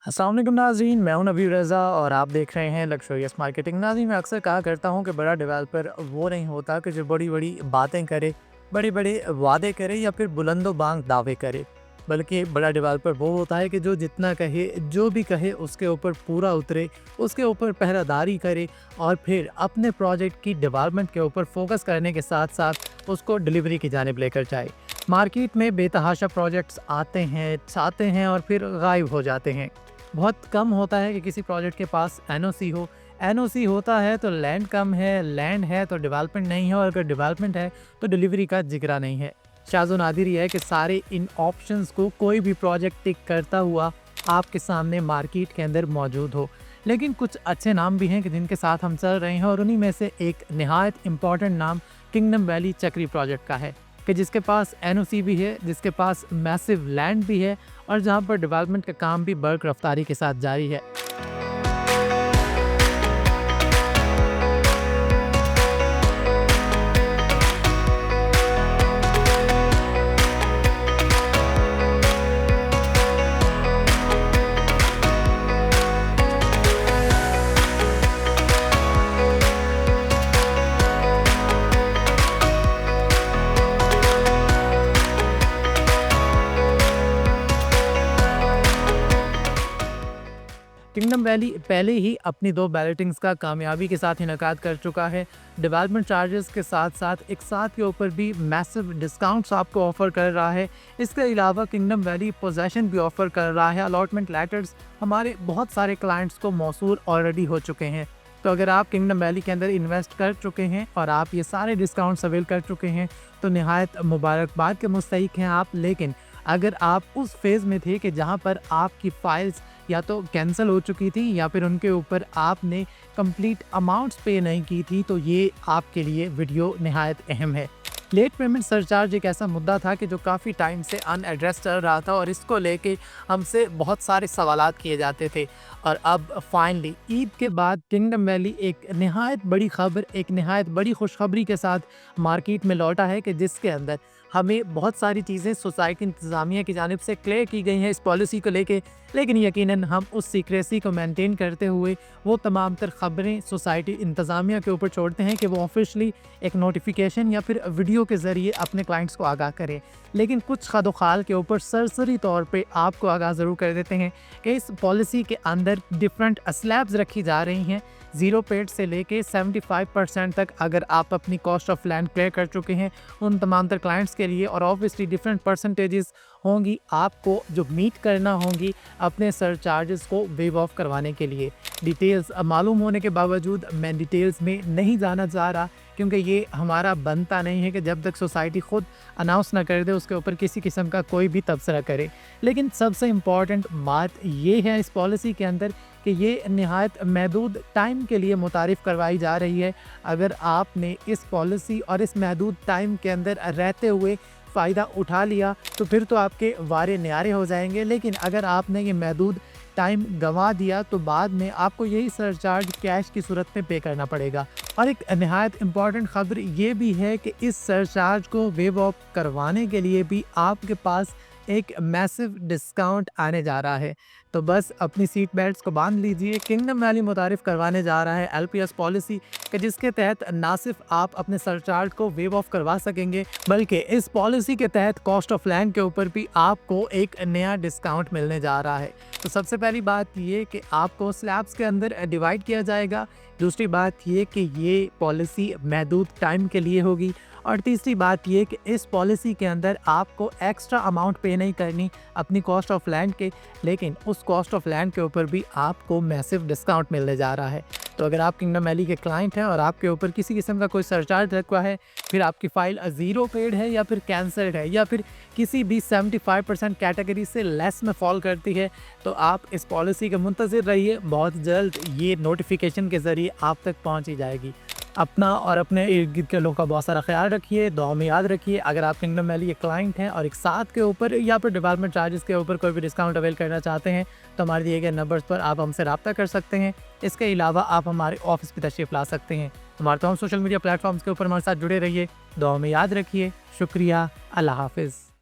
अस्सलाम वालेकुम नाज़रीन, मैं हूं नबी रज़ा और आप देख रहे हैं लक्ज़रियस मार्केटिंग। नाज़रीन, मैं अक्सर कहा करता हूं कि बड़ा डेवलपर वो नहीं होता कि जो बड़ी-बड़ी बातें करे, बड़े-बड़े वादे करे या फिर बुलंदो-बांग दावे करे, बल्कि बड़ा डेवलपर वो होता है कि जो जितना कहे, जो भी कहे उसके ऊपर पूरा उतरे, उसके ऊपर पहरादारी करे और फिर अपने प्रोजेक्ट की डेवलपमेंट के ऊपर फोकस करने के साथ-साथ उसको डिलीवरी की जानिब लेकर जाए। मार्केट में बेतहाशा प्रोजेक्ट्स आते हैं और फिर गायब हो जाते हैं। बहुत कम होता है कि किसी प्रोजेक्ट के पास एनओसी हो। एनओसी होता है तो लैंड कम है, लैंड है तो डेवलपमेंट नहीं है और अगर डेवलपमेंट है तो डिलीवरी का जिक्र नहीं है। शाज़ो नादिर ये है कि सारे इन ऑप्शंस को कोई भी प्रोजेक्ट टिक करता हुआ आपके सामने मार्केट के अंदर मौजूद हो। लेकिन कुछ अच्छे नाम भी हैं कि जिनके साथ हम चल रहे हैं और उन्हीं में से एक निहायत इम्पॉर्टेंट नाम किंगडम वैली चक्री प्रोजेक्ट का है कि जिसके पास एनओसी भी है, जिसके पास मैसिव लैंड भी है और जहां पर डेवलपमेंट का काम भी बर्क रफ्तारी के साथ जारी है। किंगडम वैली पहले ही अपनी 2 बैलेटिंग्स का कामयाबी के साथ इनेकाद कर चुका है। डेवलपमेंट चार्जेस के साथ-साथ एक साथ के ऊपर भी मैसिव डिस्काउंट्स आपको ऑफ़र कर रहा है। इसके अलावा किंगडम वैली पोज़ेशन भी ऑफ़र कर रहा है। अलॉटमेंट लेटर्स हमारे बहुत सारे क्लाइंट्स को मौसूल ऑलरेडी हो चुके हैं। तो अगर आप किंगडम वैली के अंदर इन्वेस्ट कर चुके हैं और आप ये सारे डिस्काउंट्स अवेल कर चुके हैं, तो निहायत मुबारकबाद के मुस्तहिक हैं आप। लेकिन अगर आप उस फेज़ में थे कि जहाँ पर आपकी फ़ाइल्स या तो कैंसिल हो चुकी थी या फिर उनके ऊपर आपने कंप्लीट अमाउंट्स पे नहीं की थी, तो ये आपके लिए वीडियो निहायत अहम है। लेट पेमेंट सरचार्ज एक ऐसा मुद्दा था कि जो काफ़ी टाइम से अनएड्रेस चल रहा था और इसको लेके हमसे बहुत सारे सवालात किए जाते थे और अब फाइनली ईद के बाद किंगडम वैली एक निहायत बड़ी खबर, एक निहायत बड़ी खुशखबरी के साथ मार्केट में लौटा है कि जिसके अंदर हमें बहुत सारी चीज़ें सोसाइटी इंतज़ामिया की जानिब से क्लियर की गई हैं इस पॉलिसी को लेके। लेकिन यकीनन हम उस सीक्रेसी को मेंटेन करते हुए वो तमाम तर खबरें सोसाइटी इंतज़ामिया के ऊपर छोड़ते हैं कि वो ऑफिशियली एक नोटिफिकेशन या फिर वीडियो के ज़रिए अपने क्लाइंट्स को आगाह करें। लेकिन कुछ खदोखाल के ऊपर सरसरी तौर पे आपको आगाह ज़रूर कर देते हैं कि इस पॉलिसी के अंदर डिफरेंट स्लैब्स रखी जा रही हैं। 0 पेड से लेके 75% तक अगर आप अपनी कॉस्ट ऑफ लैंड क्लियर कर चुके हैं उन तमाम तर क्लाइंट्स के लिए, और ऑब्वियसली डिफरेंट परसेंटेजेस होंगी आपको जो मीट करना होंगी अपने सरचार्जेस को वेव ऑफ करवाने के लिए। डिटेल्स मालूम होने के बावजूद मैं डिटेल्स में नहीं जाना चाह रहा क्योंकि ये हमारा बनता नहीं है कि जब तक सोसाइटी ख़ुद अनाउंस ना कर दे उसके ऊपर किसी किस्म का कोई भी तबसरा करे। लेकिन सबसे इम्पॉर्टेंट बात ये है इस पॉलिसी के अंदर कि ये निहायत महदूद टाइम के लिए मुतारिफ़ करवाई जा रही है। अगर आपने इस पॉलिसी और इस महदूद टाइम के अंदर रहते हुए फ़ायदा उठा लिया तो फिर तो आपके वारे न्यारे हो जाएंगे। लेकिन अगर आपने ये महदूद टाइम गंवा दिया तो बाद में आपको यही सरचार्ज कैश की सूरत में पे करना पड़ेगा। और एक नहायत इम्पॉर्टेंट ख़बर ये भी है कि इस सरचार्ज को वेव ऑफ करवाने के लिए भी आपके पास एक मैसिव डिस्काउंट आने जा रहा है। तो बस अपनी सीट बेल्ट्स को बांध लीजिए। किंगडम वैली मुतारिफ़ करवाने जा रहा है एलपीएस पॉलिसी कि जिसके तहत ना सिर्फ आप अपने सरचार्ज को वेव ऑफ करवा सकेंगे बल्कि इस पॉलिसी के तहत कॉस्ट ऑफ लैंड के ऊपर भी आपको एक नया डिस्काउंट मिलने जा रहा है। तो सबसे पहली बात ये कि आपको स्लैब्स के अंदर डिवाइड किया जाएगा। दूसरी बात ये कि ये पॉलिसी महदूद टाइम के लिए होगी। और तीसरी बात ये कि इस पॉलिसी के अंदर आपको एक्स्ट्रा अमाउंट पे नहीं करनी अपनी कॉस्ट ऑफ लैंड के, लेकिन उस कॉस्ट ऑफ लैंड के ऊपर भी आपको मैसिव डिस्काउंट मिलने जा रहा है। तो अगर आप किंगडम वैली के क्लाइंट हैं और आपके ऊपर किसी किस्म का कोई सरचार्ज रखा है, फिर आपकी फ़ाइल 0 पेड है या फिर कैंसल्ड है या फिर किसी भी 75% कैटेगरी से लेस में फॉल करती है, तो आप इस पॉलिसी के मुंतज़िर रहिए। बहुत जल्द ये नोटिफिकेशन के ज़रिए आप तक पहुँच ही जाएगी। अपना और अपने इर्द गिर्द के लोगों का बहुत सारा ख्याल रखिए, दुआ में याद रखिए। अगर आप किंगडम वैली के क्लाइंट हैं और एक साथ के ऊपर या फिर डेवलपमेंट चार्जेस के ऊपर कोई भी डिस्काउंट अवेल करना चाहते हैं तो हमारे दिए गए नंबर्स पर आप हमसे रब्ता कर सकते हैं। इसके अलावा आप हमारे ऑफिस पर तशरीफ़ ला सकते हैं। हमारे तमाम सोशल मीडिया प्लेटफॉर्म्स के ऊपर हमारे साथ जुड़े रहिए। दुआ में याद रखिए। शुक्रिया। अल्लाह हाफिज़।